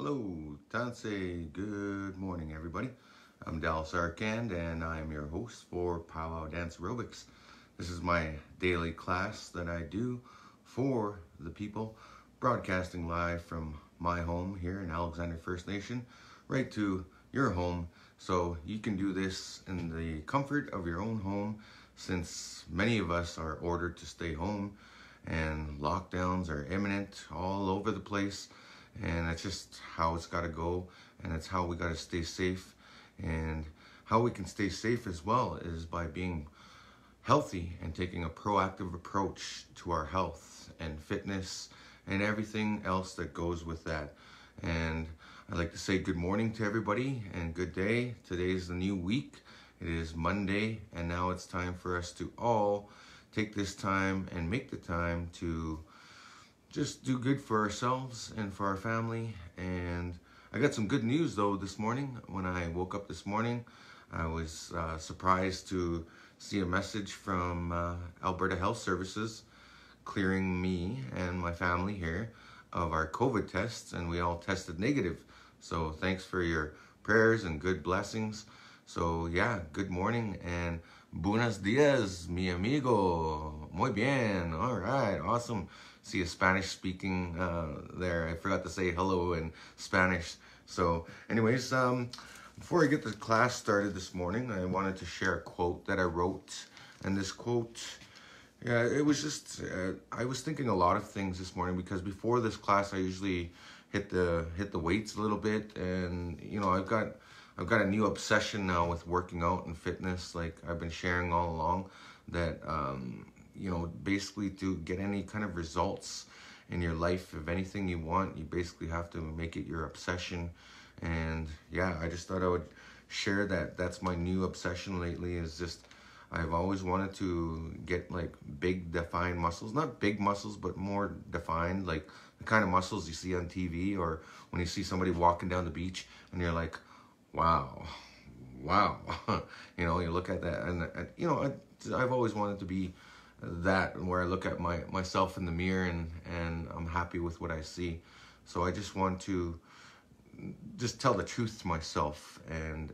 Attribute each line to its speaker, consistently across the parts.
Speaker 1: Hello, Tanse. Good morning, everybody. I'm Dallas Arkand, and I am your host for Powwow Dance Aerobics. This is my daily class that I do for the people, broadcasting live from my home here in Alexander First Nation, right to your home. So you can do this in the comfort of your own home, since many of us are ordered to stay home and lockdowns are imminent all over the place. And it's just how it's got to go, and it's how we got to stay safe. And how we can stay safe as well is by being healthy and taking a proactive approach to our health and fitness and everything else that goes with that. And I'd like to say good morning to everybody and good day. Today's the new week. It is Monday, and now it's time for us to all take this time and make the time to just do good for ourselves and for our family. And I got some good news though this morning. When I woke up this morning, I was surprised to see a message from Alberta Health Services clearing me and my family here of our COVID tests, and we all tested negative. So thanks for your prayers and good blessings. So yeah, good morning and buenos dias, mi amigo. Muy bien. All right, awesome. See a Spanish speaking there. I forgot to say hello in Spanish. So anyways, before I get the class started this morning, I wanted to share a quote that I wrote. And this quote, yeah, it was just, I was thinking a lot of things this morning, because before this class, I usually hit the weights a little bit. And, you know, I've got a new obsession now with working out and fitness, like I've been sharing all along, that, you know, basically to get any kind of results in your life, if anything you want, you basically have to make it your obsession. And yeah, I just thought I would share that. That's my new obsession lately, is just, I've always wanted to get like big defined muscles, not big muscles, but more defined, like the kind of muscles you see on TV, or when you see somebody walking down the beach and you're like, wow. You know, you look at that and you know, I've always wanted to be that, where I look at myself in the mirror and I'm happy with what I see. So I just want to just tell the truth to myself, and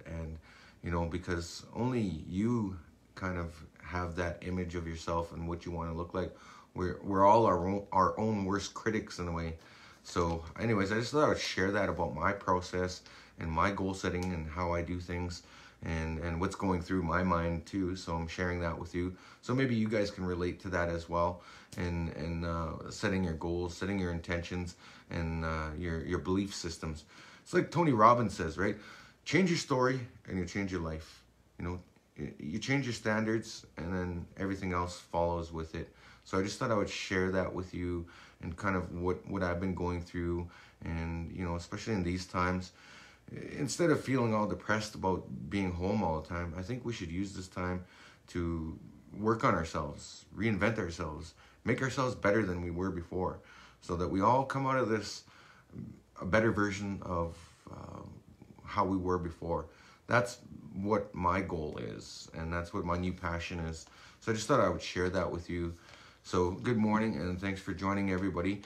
Speaker 1: you know, because only you kind of have that image of yourself and what you want to look like. We're all our own worst critics in a way. So anyways, I just thought I would share that about my process and my goal setting and how I do things, and what's going through my mind too. So I'm sharing that with you. So maybe you guys can relate to that as well, and setting your goals, setting your intentions, and your belief systems. It's like Tony Robbins says, right? Change your story and you change your life. You know, you change your standards and then everything else follows with it. So I just thought I would share that with you, and kind of what I've been going through. And, you know, especially in these times, instead of feeling all depressed about being home all the time, I think we should use this time to work on ourselves, reinvent ourselves, make ourselves better than we were before, so that we all come out of this a better version of how we were before. That's what my goal is, and that's what my new passion is. So I just thought I would share that with you. So good morning, and thanks for joining, everybody.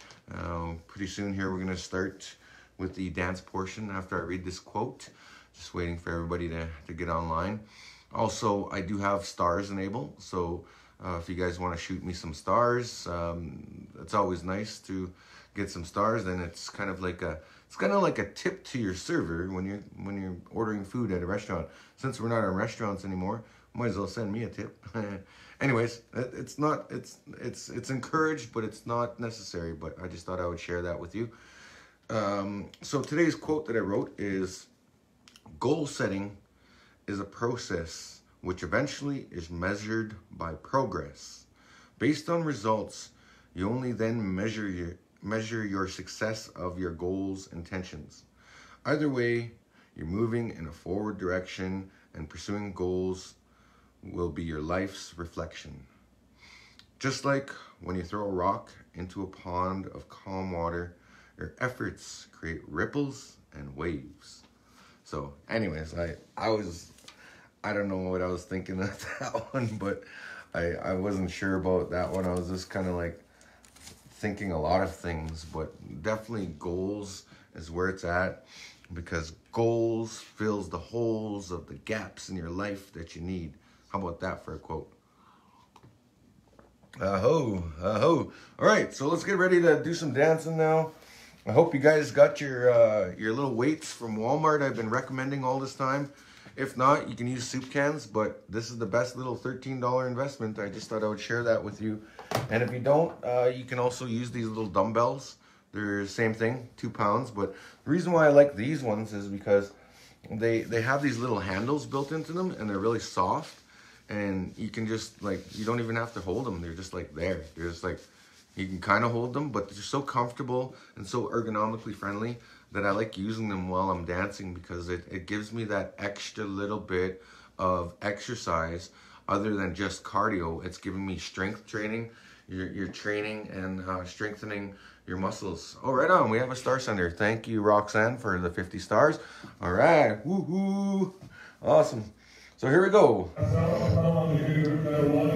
Speaker 1: Pretty soon here we're going to start with the dance portion after I read this quote. Just waiting for everybody to get online. Also, I do have stars enabled, so if you guys want to shoot me some stars, it's always nice to get some stars. And it's kind of like a tip to your server when you're ordering food at a restaurant. Since we're not in restaurants anymore, might as well send me a tip. Anyways, it's encouraged, but it's not necessary. But I just thought I would share that with you. So today's quote that I wrote is, goal setting is a process which eventually is measured by progress. Based on results, you only then measure your success of your goals' intentions. Either way, you're moving in a forward direction, and pursuing goals will be your life's reflection. Just like when you throw a rock into a pond of calm water, your efforts create ripples and waves. So anyways, I don't know what I was thinking of that one, but I wasn't sure about that one. I was just kind of like thinking a lot of things, but definitely goals is where it's at, because goals fills the holes of the gaps in your life that you need. How about that for a quote? Aho. All right, so let's get ready to do some dancing now. I hope you guys got your little weights from Walmart I've been recommending all this time. If not, you can use soup cans, but this is the best little $13 investment. I just thought I would share that with you. And if you don't, you can also use these little dumbbells. They're the same thing, 2 pounds. But the reason why I like these ones is because they have these little handles built into them, and they're really soft. And you can just, like, you don't even have to hold them. They're just, like, there. They're just, like, you can kind of hold them, but they're so comfortable and so ergonomically friendly that I like using them while I'm dancing, because it gives me that extra little bit of exercise other than just cardio. It's giving me strength training. You're training and strengthening your muscles. Oh, right on. We have a star sender. Thank you, Roxanne, for the 50 stars. All right. Woohoo. Awesome. So here we go.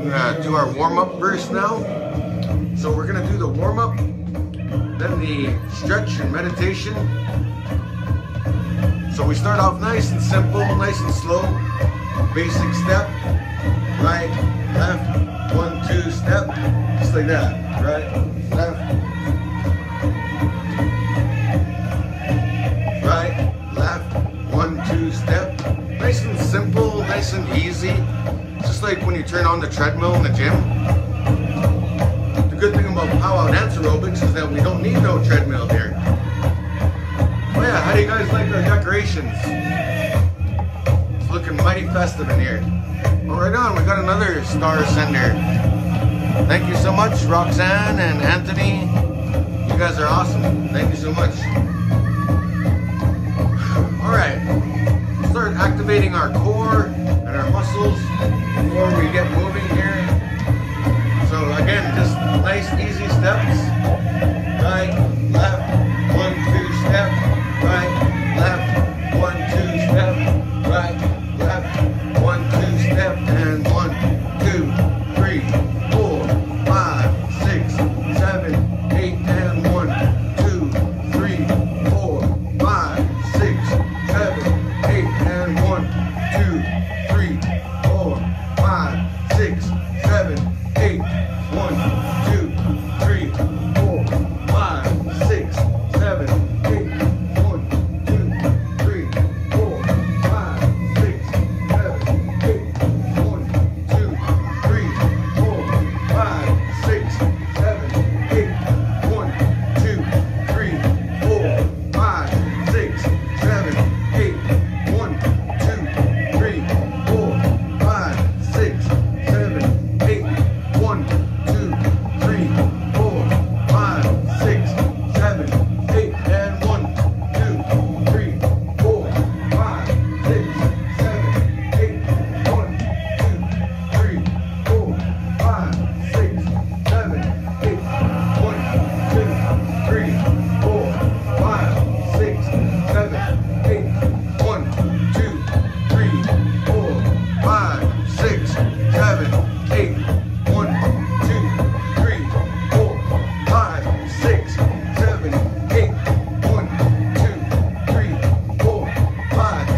Speaker 1: We're gonna do our warm-up first now. So we're gonna do the warm-up, then the stretch and meditation. So we start off nice and simple, nice and slow. Basic step, right, left, 1, 2, step, just like that, right, left, right, left, 1, 2, step. Nice and simple, nice and easy. Just like when you turn on the treadmill in the gym. The good thing about Powwow Dance Aerobics is that we don't need no treadmill here. Oh yeah, how do you guys like our decorations? It's looking mighty festive in here. Well, right on, we got another star sender. Thank you so much, Roxanne and Anthony. You guys are awesome. Thank you so much. All right, start activating our core and our muscles before we get moving here. So again, just nice, easy steps. Right, left, 1, 2, step. Right, left, 1, 2, step. Right, left, 1, 2, step. And 1, 2, 3, 4, 5, 6, 7, 8, and 1, 2, 3, 4, 5, 6, 7, 8, and 1, 2, 3, 4, 5, 6, 7, 8, 1, 2, 3, 4, 5, 6, 7, 8, 1, 2, 3, 4, 5, 6, 7, 8, 1, 2, 3, 4, 5, 6, 7, 8, 1, 2, 3, 4, 5, 6, 7, 8, 1, 2, 3, 4, 5, 6, 7, 8, 1, 2, 3, 4, 5, 6, 7, 8, and 1, 2, 3, 4, 5, 6, 7, 8, 1, 2, 3, 4, 5, 6, 7, 8, 1, 2, 3, 4, 5, 6, 7, 8, 1, 2, 3, 4, 5, 6, 7, 8, 1, 2, 3, 4, 5, 6, 7, 8, 1, 2, 3, 4, 5, 6, 7, 8, 1, 2,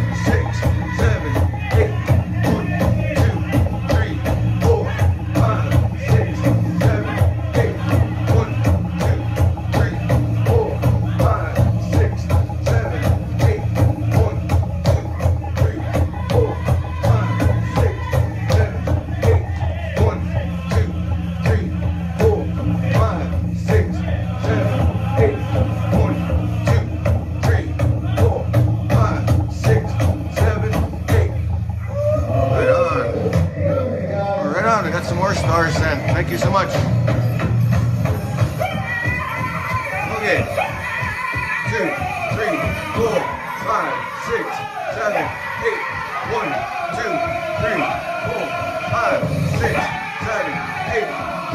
Speaker 1: 3, 4, 5, 6, 7, 8, 1, 2, 3, 4, 5, 6, 7, 8, 1, 2, 3, 4, 5, 6, 7, 8, 1, 2, 3, 4, 5, 6, 7, 8, 1, 2, 3, 4, 5, 6, 7, 8. Right on. Right on. I got some more stars then. Thank you so much. Okay. 2, 3, 4, 5, 6, 7, 8, 1, 2, 3, 4, 5, 6, 7, 8,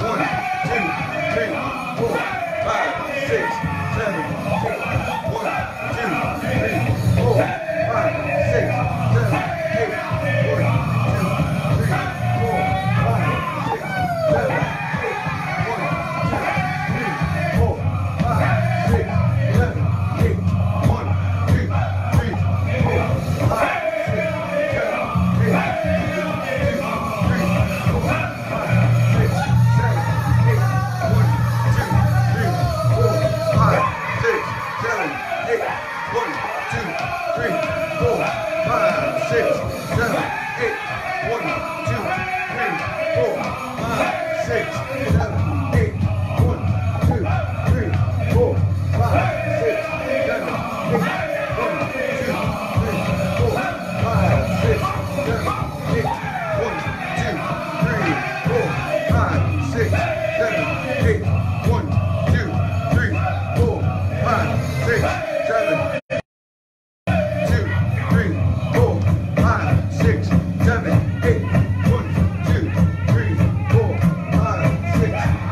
Speaker 1: 1, 2, 3, 4, 5, 6, 7, 8, 1, 2, 3, 4, 5, 6, 7, 8, 1, 2, 3, 4, 5, 6, 7, 8, 1, 2, 3, 4, 5, 6, 7, 8, 1, 6, 7, 8. 1, 2, 3, 4, 5, 6, 7, 8. 1, 2, 3, 4, 5, 6, 7, 8. 1, 2, 3, 4, 5, 6, 7, 8. 1, 2, 3, 4, 5, 6, 7, 8. 1, 2, 3, 4, 5, 6, 7, 2, 3, 4, 5, 6, 7, 8. 1, 2, 3, 4, 5, 6, 7, 8.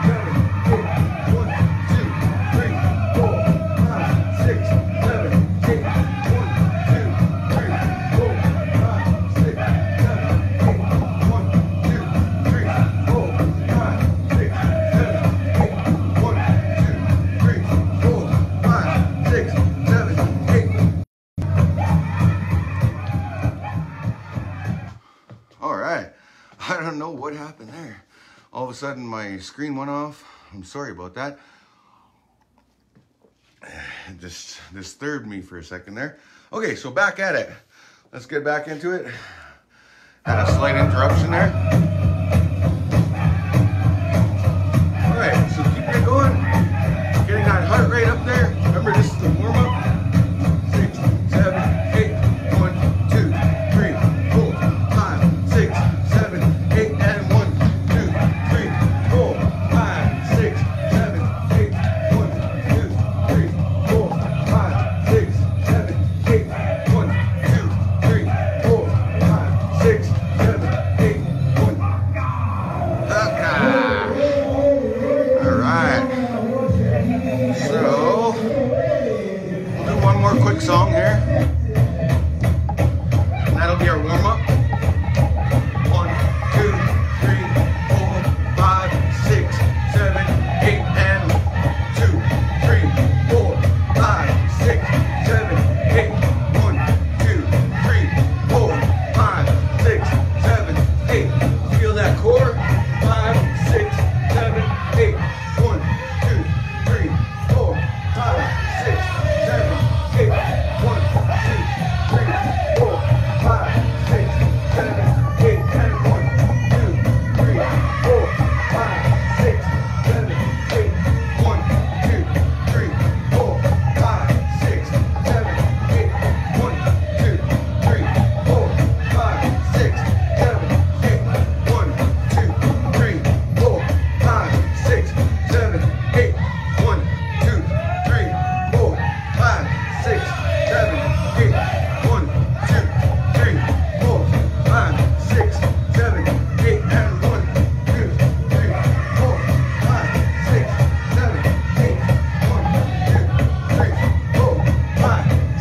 Speaker 1: 1, 2, 3, 4, 5, 6, 7, 8. 1, 2, 3, 4, 5, 6, 7, 8. 1, 2, 3, 4, 5, 6, 7, 8. 1, 2, 3, 4, 5, 6, 7, 8. All right. I don't know what happened there. All of a sudden my screen went off. I'm sorry about that. It just disturbed me for a second there. Okay, so back at it. Let's get back into it. Had a slight interruption there. All right, so keep it going. Getting that heart rate up there. Remember, this is the warm-up. 6, 7, 8. 1, 2, 3, 4, 5, 6, 7, 8. And 1, 2, 3, 4, 5, 6, 7, 8. 1, 2, 3, 4, 5, 6, 7, 8. 1, 2, 3, 4, 5, 6, 7, 8. 1. Okay. All right. So, we'll do one more quick song here. And that'll be our warm-up. 1, 2, 3, 4, 5, 6, 7, 8. And 2, 3, 4, 5, 6, 7, 8. 1, 2, 3, 4, 5, 6, 7, 8. Feel that core? 5, 6, 7, 8. 1, 2, 3, 4, 5, 6, 7, 8. 1, 2, 3, 4, 5, 6, 7, 8. And 1, 2, 3, 4, 5, 6, 7, 8. 1, 2, 3, 4, 5, 6, 7, 8. 1, 2, 3, 4, 5, 6, 7, 8. 1, 2, 3, 4, 5, 6, 7, 8. 1, 2, 3, 4, 5, 6, 7, 8. 1, 2, 3, 4, 5, 6, 7, 8. And 1, 2, 3, 4, 5, 6, 7, 8. 1,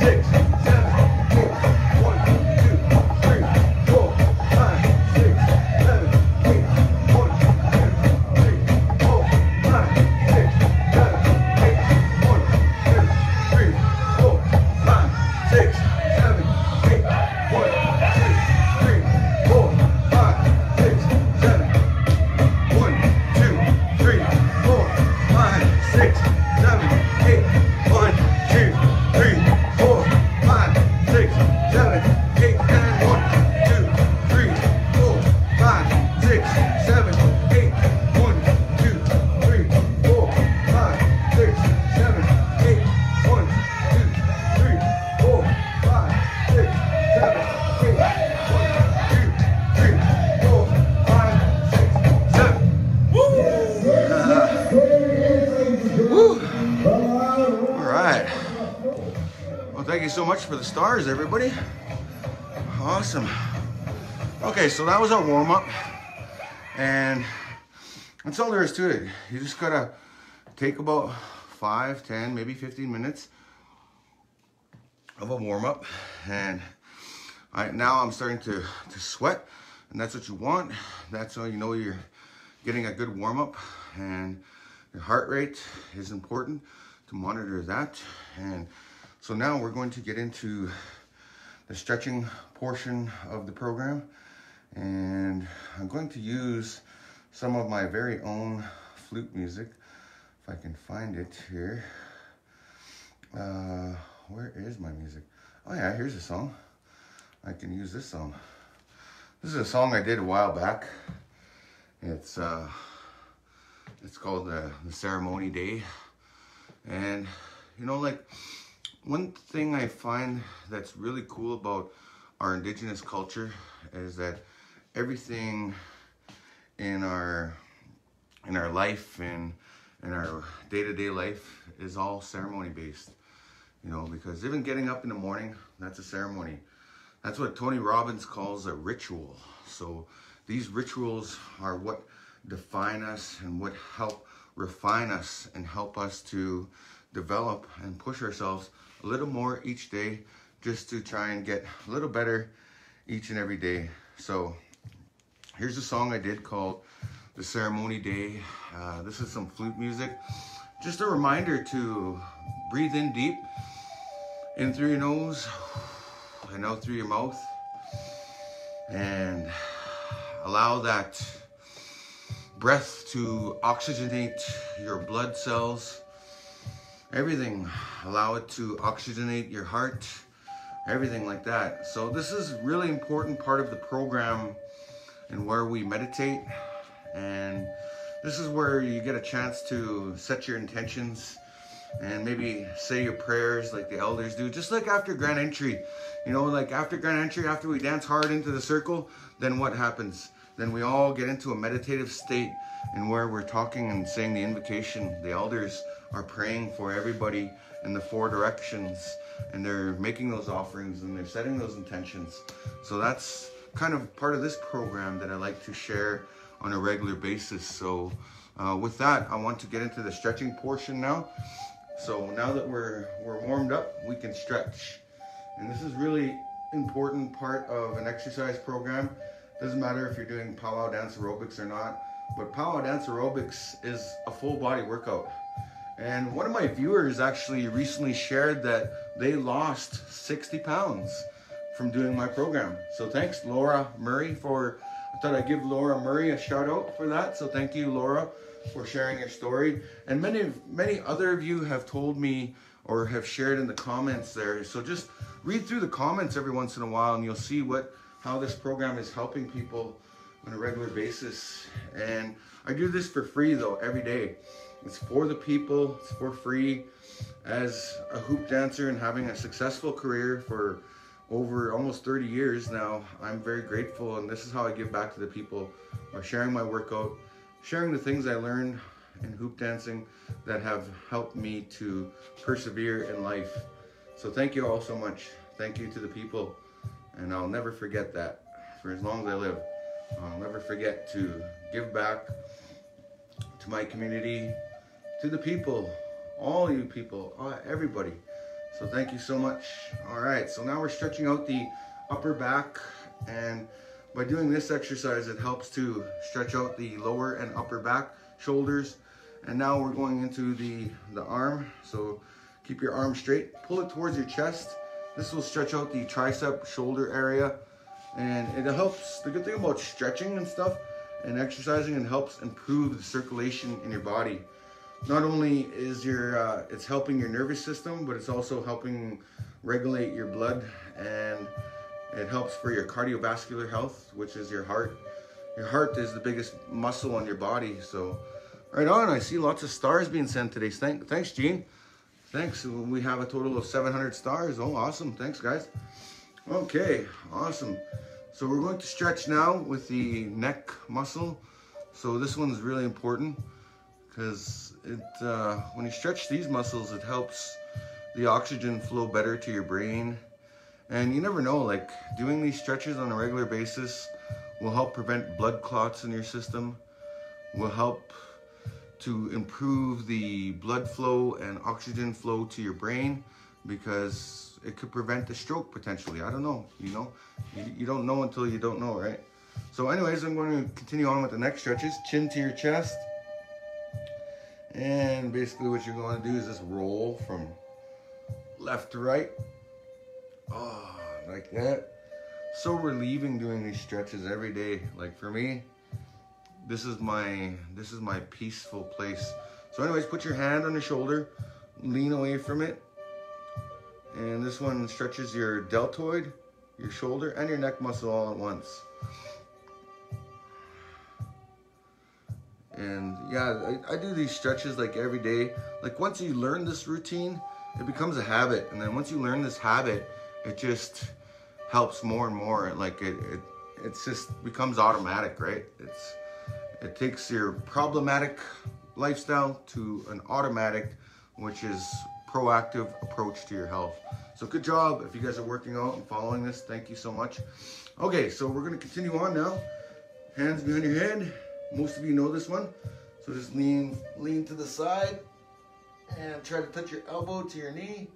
Speaker 1: 2, 3, 4, 5, 6, 7, 8. 1, 2, 3, 4, 5, 6, 7, 8. 1, 2, 3, 4, 5, 6, 7, 8. 1, 2, 3, 4, 5, 6, 7, 8. 1, 2, 3, 4, 5, 6, 7. 1, 2, 3, 4, 5, 6, 7, 8. 1, 2, 3, 4, 5, 6, 7, 8. And 1, 2, 3, 4, 5, 6, 7, 8. 1, 2, 3, 4, 5, 6, 7, 8. 1, 2, 3, 4, 5, 6, 7, 8. 1, 2, 3, 4, 5, 6, 7. Woo! Woo! All right. Well, thank you so much for the stars, everybody. Awesome. Okay, so that was our warm-up. And that's all there is to it. You just gotta take about 5, 10, maybe 15 minutes of a warm-up. And now I'm starting to sweat, and that's what you want. That's how you know you're getting a good warm-up. And your heart rate is important to monitor that. And so now we're going to get into the stretching portion of the program. And I'm going to use some of my very own flute music, if I can find it here. Where is my music? Oh yeah, here's a song. I can use this song. This is a song I did a while back. It's called the Ceremony Day. And you know, like, one thing I find that's really cool about our indigenous culture is that everything in our life and in our day-to-day life is all ceremony based. You know, because even getting up in the morning, that's a ceremony. That's what Tony Robbins calls a ritual. So these rituals are what define us and what help refine us and help us to develop and push ourselves a little more each day, just to try and get a little better each and every day. So here's a song I did called The Ceremony Day. This is some flute music. Just a reminder to breathe in deep, in through your nose and out through your mouth, and allow that breath to oxygenate your blood cells, everything. Allow it to oxygenate your heart, everything like that. So this is a really important part of the program, and where we meditate, and this is where you get a chance to set your intentions and maybe say your prayers like the elders do, just like after Grand Entry. You know, like after Grand Entry, after we dance hard into the circle, then what happens? Then we all get into a meditative state, and where we're talking and saying the invocation. The elders are praying for everybody in the 4 directions, and they're making those offerings and they're setting those intentions. So that's kind of part of this program that I like to share on a regular basis. So with that, I want to get into the stretching portion now. So now that we're warmed up, we can stretch. And this is really important part of an exercise program. Doesn't matter if you're doing powwow dance aerobics or not, but powwow dance aerobics is a full body workout. And one of my viewers actually recently shared that they lost 60 pounds from doing my program. So thanks, Laura Murray, I thought I'd give Laura Murray a shout out for that. So thank you, Laura, for sharing your story. And many other of you have told me or have shared in the comments there. So just read through the comments every once in a while, and you'll see how this program is helping people on a regular basis. And I do this for free though, every day. It's for the people, it's for free. As a hoop dancer and having a successful career for over almost 30 years now, I'm very grateful, and this is how I give back to the people, by sharing my workout, sharing the things I learned in hoop dancing that have helped me to persevere in life. So thank you all so much. Thank you to the people, and I'll never forget that. For as long as I live, I'll never forget to give back to my community, to the people, all you people, everybody. So thank you so much. All right, so now we're stretching out the upper back, and by doing this exercise, it helps to stretch out the lower and upper back, shoulders. And now we're going into the arm. So keep your arm straight, pull it towards your chest. This will stretch out the tricep shoulder area, and it helps. The good thing about stretching and stuff and exercising, it helps improve the circulation in your body. Not only is it's helping your nervous system, but it's also helping regulate your blood, and it helps for your cardiovascular health, which is your heart. Your heart is the biggest muscle on your body. So right on, I see lots of stars being sent today. Thanks, Gene. Thanks. We have a total of 700 stars. Oh, awesome. Thanks, guys. Okay, awesome. So we're going to stretch now with the neck muscle. So this one's really important, because when you stretch these muscles, it helps the oxygen flow better to your brain. And you never know, like, doing these stretches on a regular basis will help prevent blood clots in your system, will help to improve the blood flow and oxygen flow to your brain, because it could prevent a stroke potentially. I don't know, you don't know until you don't know, right? So anyways, I'm going to continue on with the neck stretches. Chin to your chest. And basically what you're going to do is just roll from left to right. Oh, like that. So relieving doing these stretches every day. Like for me, this is my peaceful place. So anyways, put your hand on your shoulder, lean away from it. And this one stretches your deltoid your shoulder and your neck muscle all at once. And yeah, I do these stretches like every day. Like once you learn this routine, it becomes a habit. And then once you learn this habit, it just helps more and more. Like it's just becomes automatic, right? It takes your problematic lifestyle to an automatic, which is proactive approach to your health. So good job if you guys are working out and following this. Thank you so much. Okay, so we're gonna continue on now. Hands behind your head. Most of you know this one. So just lean to the side and try to touch your elbow to your knee.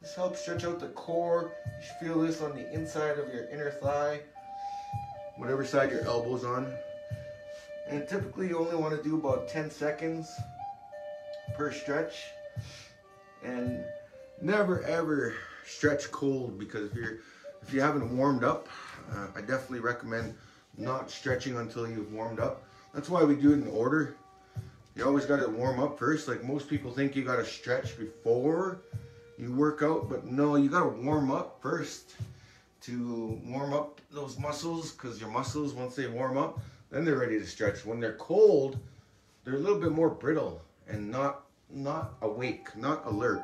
Speaker 1: This helps stretch out the core. You should feel this on the inside of your inner thigh, whatever side your elbow's on. And typically you only want to do about 10 seconds per stretch. And never ever stretch cold, because if you haven't warmed up, I definitely recommend not stretching until you've warmed up. That's why we do it in order. You always got to warm up first. Like most people think you got to stretch before you work out, but no, you got to warm up first to warm up those muscles, because your muscles, once they warm up, then they're ready to stretch. When they're cold, they're a little bit more brittle and not awake, not alert.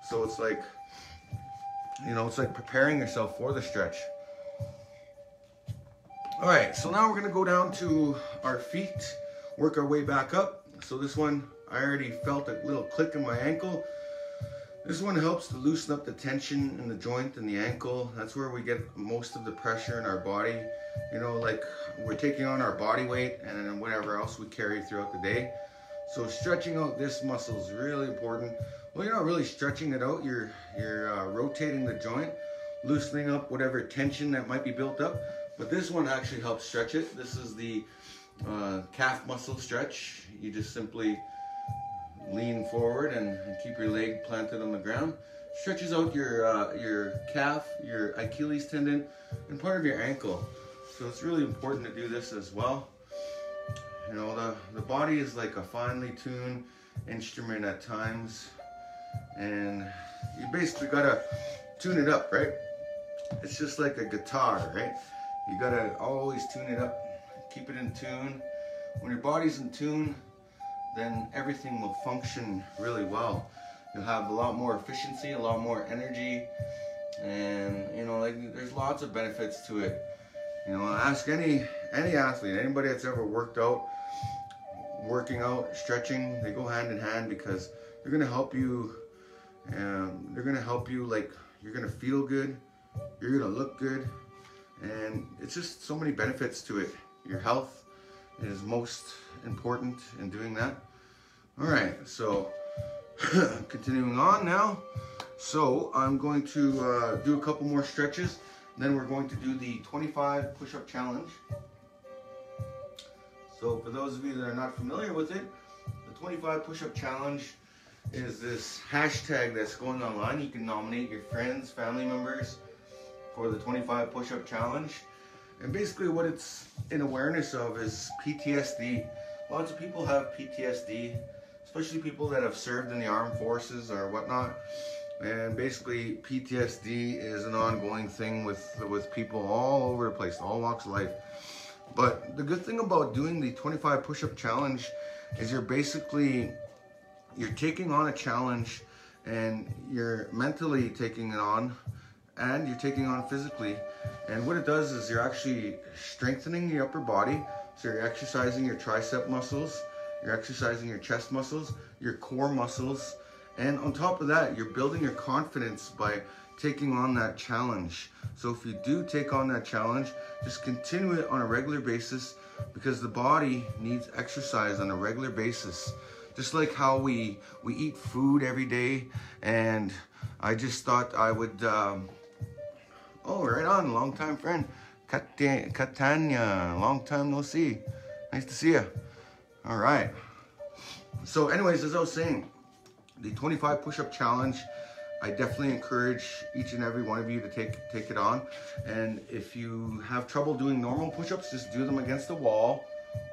Speaker 1: So it's like, you know, it's like preparing yourself for the stretch. All right, so now we're gonna go down to our feet, work our way back up. So this one, I already felt a little click in my ankle. This one helps to loosen up the tension in the joint and the ankle. That's where we get most of the pressure in our body. You know, like we're taking on our body weight and then whatever else we carry throughout the day. So stretching out this muscle is really important. Well, you're not really stretching it out. You're rotating the joint, loosening up whatever tension that might be built up. But this one actually helps stretch it. This is the calf muscle stretch. You just simply lean forward and keep your leg planted on the ground. Stretches out your calf, your Achilles tendon, and part of your ankle. So it's really important to do this as well. You know, the body is like a finely tuned instrument at times, and you basically gotta tune it up, right? It's just like a guitar, right? You gotta always tune it up, keep it in tune. When your body's in tune, then everything will function really well. You'll have a lot more efficiency, a lot more energy, and you know, like there's lots of benefits to it. You know, ask any athlete, anybody that's ever working out, stretching, they go hand in hand, because they're gonna help you, and they're gonna help you, like you're gonna feel good, you're gonna look good, and it's just so many benefits to it. Your health is most important in doing that. All right, so continuing on now. So I'm going to do a couple more stretches, then we're going to do the 25 push-up challenge. So for those of you that are not familiar with it, the 25 push-up challenge is this hashtag that's going online. You can nominate your friends, family members for the 25 push-up challenge. And basically what it's in awareness of is PTSD. Lots of people have PTSD, especially people that have served in the armed forces or whatnot. And basically PTSD is an ongoing thing with people all over the place, all walks of life. But the good thing about doing the 25 push-up challenge is you're taking on a challenge, and you're mentally taking it on, and you're taking on physically. And what it does is you're actually strengthening your upper body. So you're exercising your tricep muscles, you're exercising your chest muscles, your core muscles, and on top of that, you're building your confidence by taking on that challenge. So if you do take on that challenge, just continue it on a regular basis, because the body needs exercise on a regular basis. Just like how we eat food every day. And I just thought I would, oh, right on, long time friend, Katanya, long time no see. Nice to see you. All right. So anyways, as I was saying, the 25 push-up challenge, I definitely encourage each and every one of you to take it on. And if you have trouble doing normal push-ups, just do them against the wall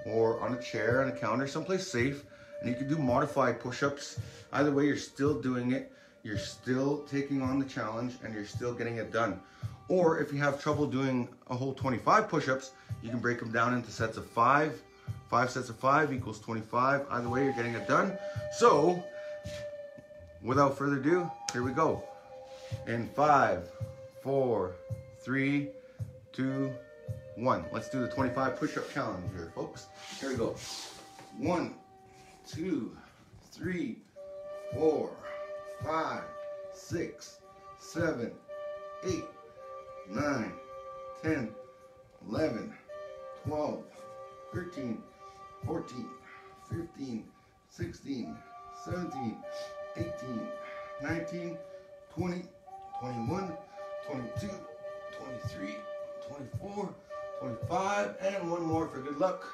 Speaker 1: or on a chair, on a counter, someplace safe. And you can do modified push-ups. Either way, you're still doing it. You're still taking on the challenge, and you're still getting it done. Or if you have trouble doing a whole 25 push-ups, you can break them down into sets of 5. 5 sets of 5 equals 25. Either way, you're getting it done. So, without further ado, here we go. In 5, 4, 3, 2, 1. Let's do the 25 push-up challenge here, folks. Here we go. 1, 2, 3, 4, 5, 6, 7, 8, 9, 10, 11, 12, 13, 14, 15, 16, 17, 18, 19, 20, 21, 22, 23, 24, 25, and one more for good luck.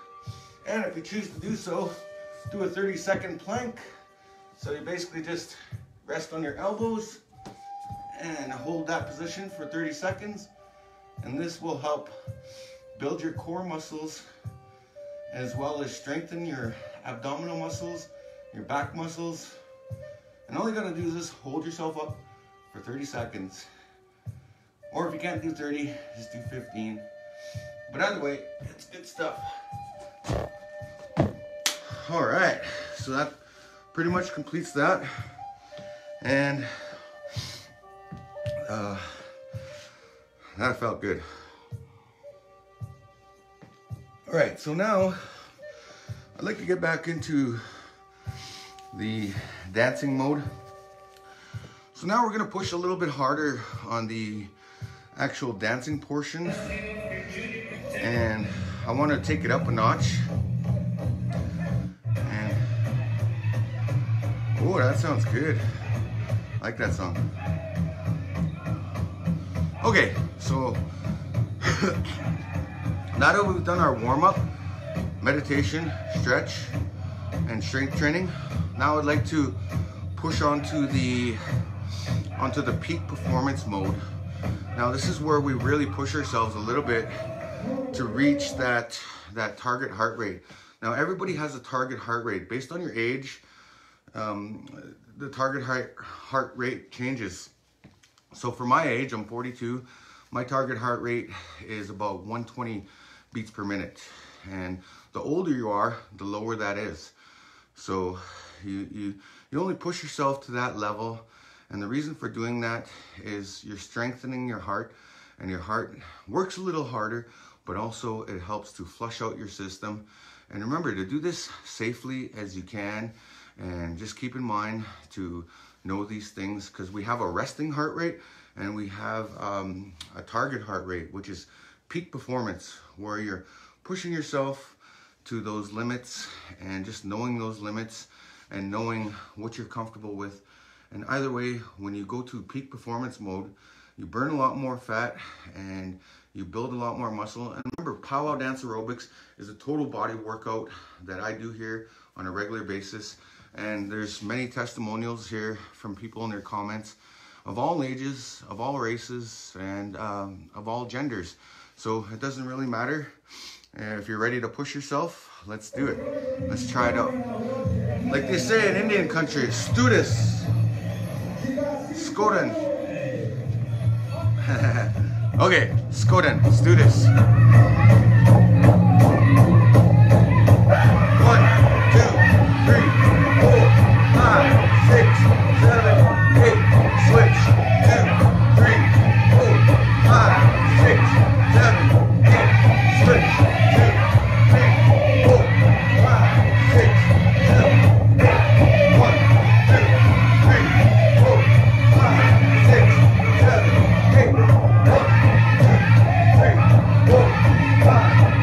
Speaker 1: And if you choose to do so, do a 30-second plank. So you basically just rest on your elbows and hold that position for 30 seconds. And this will help build your core muscles as well as strengthen your abdominal muscles, your back muscles. And all you gotta do is just hold yourself up for 30 seconds. Or if you can't do 30, just do 15. But either way, it's good stuff. All right, so that pretty much completes that. And that felt good. All right, so now I'd like to get back into the dancing mode. So now we're gonna push a little bit harder on the actual dancing portion. And I wanna take it up a notch. And, oh, that sounds good. I like that song. Okay, so now that we've done our warm-up, meditation, stretch, and strength training, now I'd like to push onto the peak performance mode. Now this is where we really push ourselves a little bit to reach that target heart rate. Now everybody has a target heart rate. Based on your age, the target heart rate changes. So for my age, I'm 42, my target heart rate is about 120 beats per minute. And the older you are, the lower that is. So you only push yourself to that level. And the reason for doing that is you're strengthening your heart, and your heart works a little harder, but also it helps to flush out your system. And remember to do this safely as you can, and just keep in mind to know these things, because we have a resting heart rate and we have a target heart rate, which is peak performance, where you're pushing yourself to those limits, and just knowing those limits and knowing what you're comfortable with. And either way, when you go to peak performance mode, you burn a lot more fat and you build a lot more muscle. And remember, Powwow Dance Aerobics is a total body workout that I do here on a regular basis. And there's many testimonials here from people in their comments of all ages, of all races, and of all genders. So it doesn't really matter. If you're ready to push yourself, let's do it. Let's try it out. Like they say in Indian country, let's do this. Skoden. Okay, Skoden, let's do this. 1, 2, 3, 4, 5, 6, 7, 8, switch. 2, 3, 4, 5, 6, 7, 8, switch. 2, 3, 4, 5, 6, 7, 8. 1, 2, 3, 4, 5, 6, 7, 8. 1, 2, 3, 4, 5.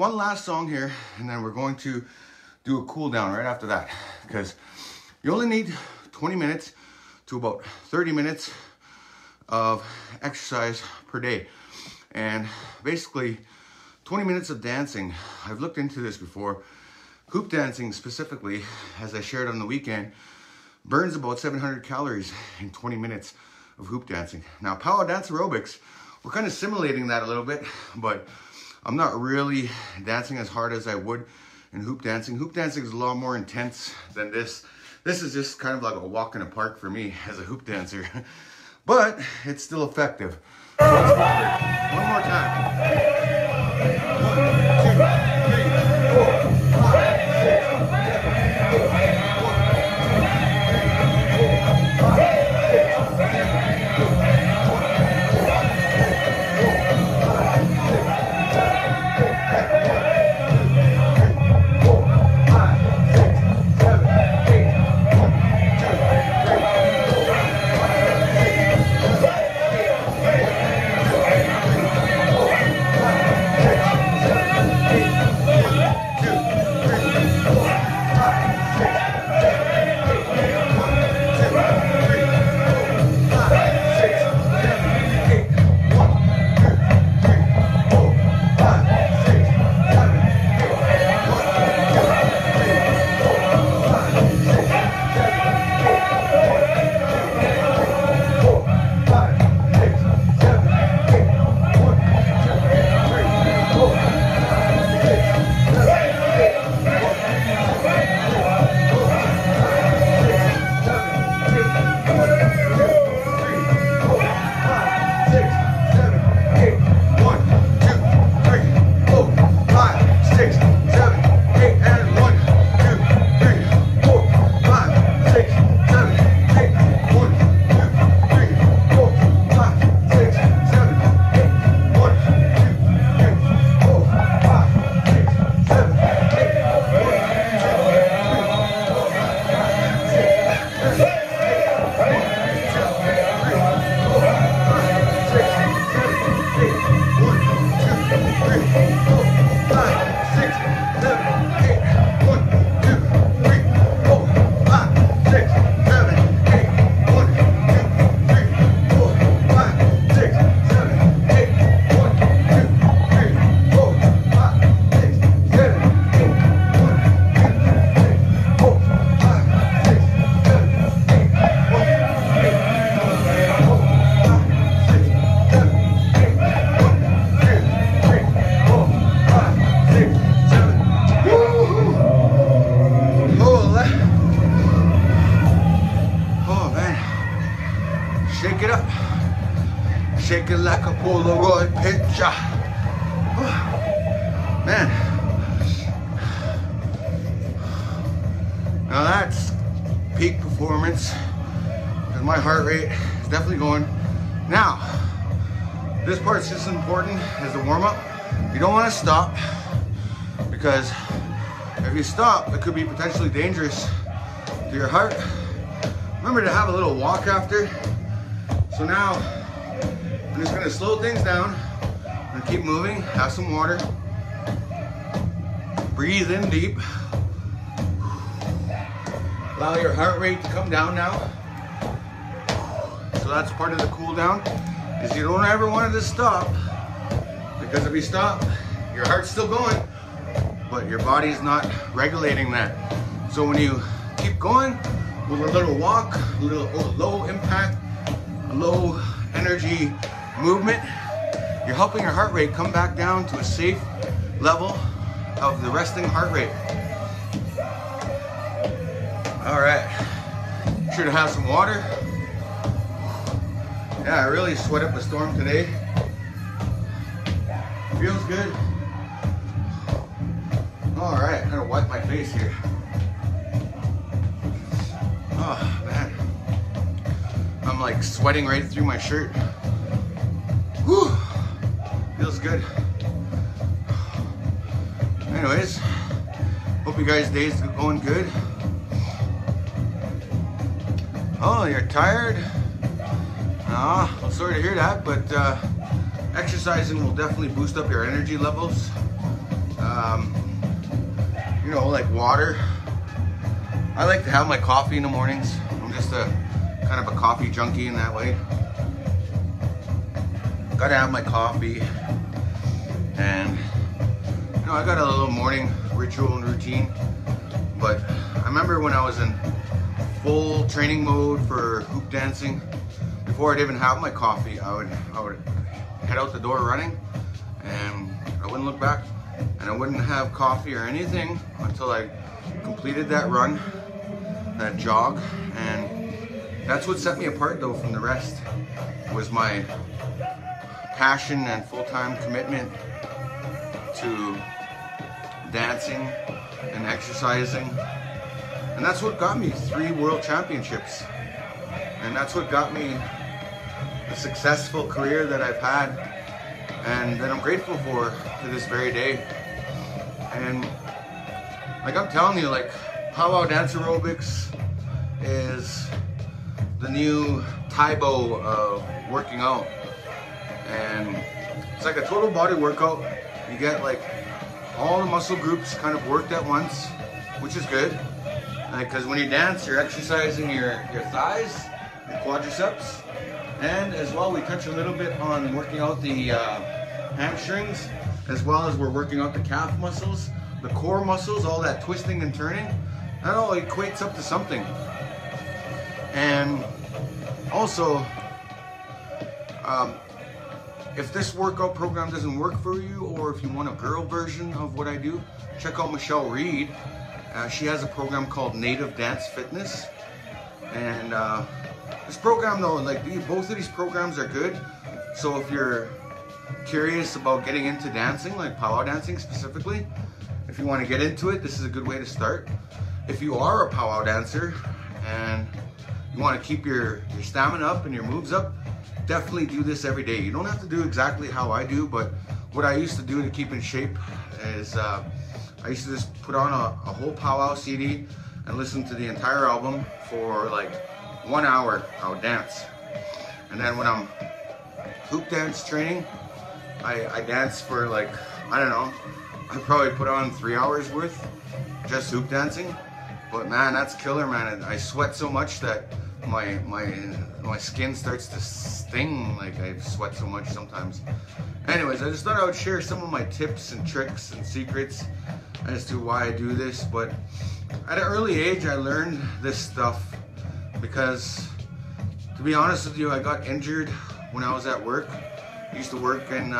Speaker 1: one last song here, and then we're going to do a cool down right after that, because you only need 20 minutes to about 30 minutes of exercise per day. And basically 20 minutes of dancing. I've looked into this before. Hoop dancing specifically, as I shared on the weekend, burns about 700 calories in 20 minutes of hoop dancing. Now, Powwow Dance Aerobics, we're kind of simulating that a little bit, but I'm not really dancing as hard as I would in hoop dancing. Hoop dancing is a lot more intense than this. This is just kind of like a walk in a park for me as a hoop dancer, but it's still effective. So let's go for it. One more time. 1, 2, 3, 4, 5, Now that's peak performance, because my heart rate is definitely going. Now, this part's just important as a warm-up. You don't want to stop, because if you stop, it could be potentially dangerous to your heart. Remember to have a little walk after. So now, I'm just gonna slow things down. I'm gonna keep moving, have some water. Breathe in deep. Allow your heart rate to come down now. So that's part of the cool down, is you don't ever want it to stop, because if you stop, your heart's still going, but your body's not regulating that. So when you keep going with a little walk, a little low impact, low energy movement, you're helping your heart rate come back down to a safe level of the resting heart rate. All right, sure to have some water. Yeah, I really sweat up a storm today. Feels good. All right, I'm gonna wipe my face here. Oh man, I'm like sweating right through my shirt. Whew, feels good. Anyways, hope you guys' day's going good. Oh, you're tired? I'm sorry to hear that, but exercising will definitely boost up your energy levels. You know, like water. I like to have my coffee in the mornings. I'm just a kind of a coffee junkie in that way. Gotta have my coffee, and you know, I got a little morning ritual and routine. But I remember when I was in full training mode for hoop dancing, before I'd even have my coffee, I would head out the door running, and I wouldn't look back, and I wouldn't have coffee or anything until I completed that run, that jog. And that's what set me apart though from the rest, was my passion and full-time commitment to dancing and exercising. And that's what got me 3 world championships. And that's what got me the successful career that I've had and that I'm grateful for to this very day. And like I'm telling you, like powwow dance aerobics is the new Tae Bo of working out. And it's like a total body workout. You get like all the muscle groups kind of worked at once, which is good. Because when you dance, you're exercising your thighs, your quadriceps, and as well we touch a little bit on working out the hamstrings, as well as we're working out the calf muscles, the core muscles, all that twisting and turning. That all equates up to something. And also, if this workout program doesn't work for you, or if you want a girl version of what I do, check out Michelle Reed. She has a program called Native Dance Fitness. And this program though, like both of these programs are good. So if you're curious about getting into dancing, like powwow dancing specifically, if you want to get into it, this is a good way to start. If you are a powwow dancer and you want to keep your stamina up and your moves up, definitely do this every day. You don't have to do exactly how I do, but what I used to do to keep in shape is I used to just put on a whole powwow CD and listen to the entire album for like 1 hour. I would dance. And then when I'm hoop dance training, I dance for like, I don't know, I probably put on 3 hours worth just hoop dancing. But man, that's killer, man. I sweat so much that my skin starts to sting. Like I sweat so much sometimes. Anyways, I just thought I would share some of my tips and tricks and secrets as to why I do this. But at an early age, I learned this stuff because, to be honest with you, I got injured when I was at work. I used to work in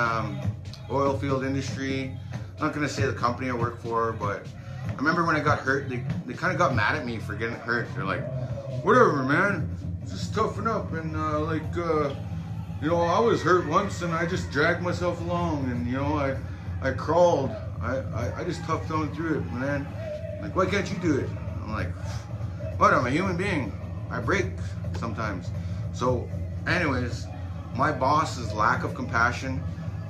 Speaker 1: oil field industry. I'm not gonna say the company I work for, but I remember when I got hurt, they kind of got mad at me for getting hurt. They're like, whatever, man, just toughen up. And you know, I was hurt once and I just dragged myself along, and you know, I crawled. I just toughed on through it, man. Like, why can't you do it? I'm like, what? I'm a human being. I break sometimes. So, anyways, my boss's lack of compassion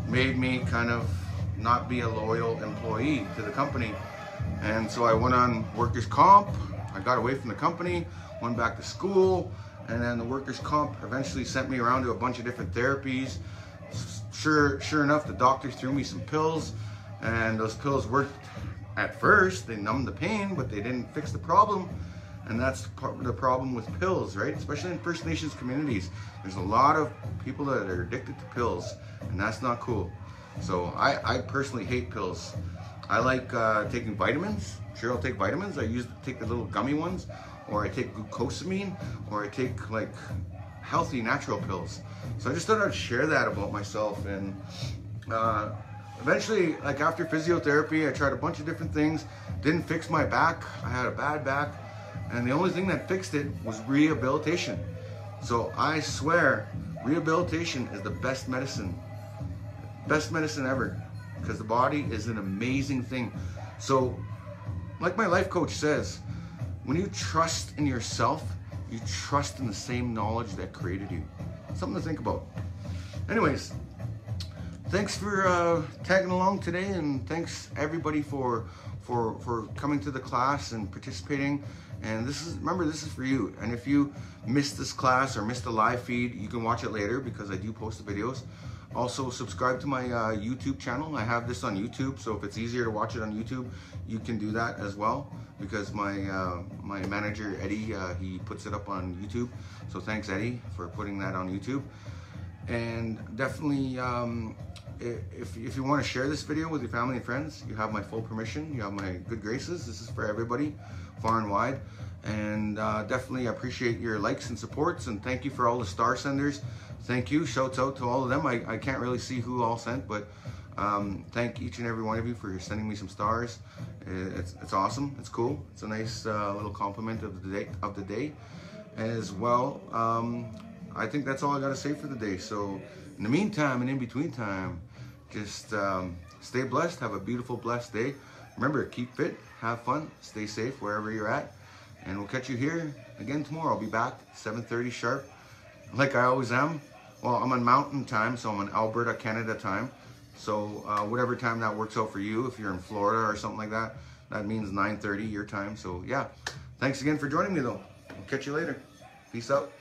Speaker 1: made me kind of not be a loyal employee to the company. And so I went on workers' comp. I got away from the company, went back to school, and then the workers' comp eventually sent me around to a bunch of different therapies. Sure enough, the doctor threw me some pills, and those pills worked at first. They numbed the pain, but they didn't fix the problem. And that's the problem with pills, right? Especially in First Nations communities. There's a lot of people that are addicted to pills, and that's not cool. So I personally hate pills. I like taking vitamins. Sure, I'll take vitamins. I take the little gummy ones, or I take glucosamine, or I take like healthy natural pills. So I just thought I'd share that about myself. And eventually, like after physiotherapy, I tried a bunch of different things. Didn't fix my back. I had a bad back, and the only thing that fixed it was rehabilitation. So I swear, rehabilitation is the best medicine ever, because the body is an amazing thing. So, like my life coach says, when you trust in yourself, you trust in the same knowledge that created you. Something to think about. Anyways, thanks for tagging along today, and thanks everybody for coming to the class and participating And remember, this is for you. And if you missed this class or missed the live feed, you can watch it later because I do post the videos. Also, subscribe to my YouTube channel. I have this on YouTube, so if it's easier to watch it on YouTube, you can do that as well, because my manager, Eddie, he puts it up on YouTube. So thanks, Eddie, for putting that on YouTube. And definitely, if you want to share this video with your family and friends, you have my full permission. You have my good graces. This is for everybody, far and wide. And definitely appreciate your likes and supports, and thank you for all the star senders. Thank you. Shouts out to all of them. I can't really see who all sent, but thank each and every one of you for sending me some stars. It's awesome. It's cool. It's a nice little compliment of the day as well. I think that's all I got to say for the day. So in the meantime and in between time, just stay blessed. Have a beautiful, blessed day. Remember, keep fit, have fun, stay safe wherever you're at. And we'll catch you here again tomorrow. I'll be back 7:30 sharp, like I always am. Well, I'm on Mountain Time, so I'm on Alberta, Canada time. So whatever time that works out for you, if you're in Florida or something like that, that means 9:30 your time. So yeah, thanks again for joining me though. I'll catch you later. Peace out.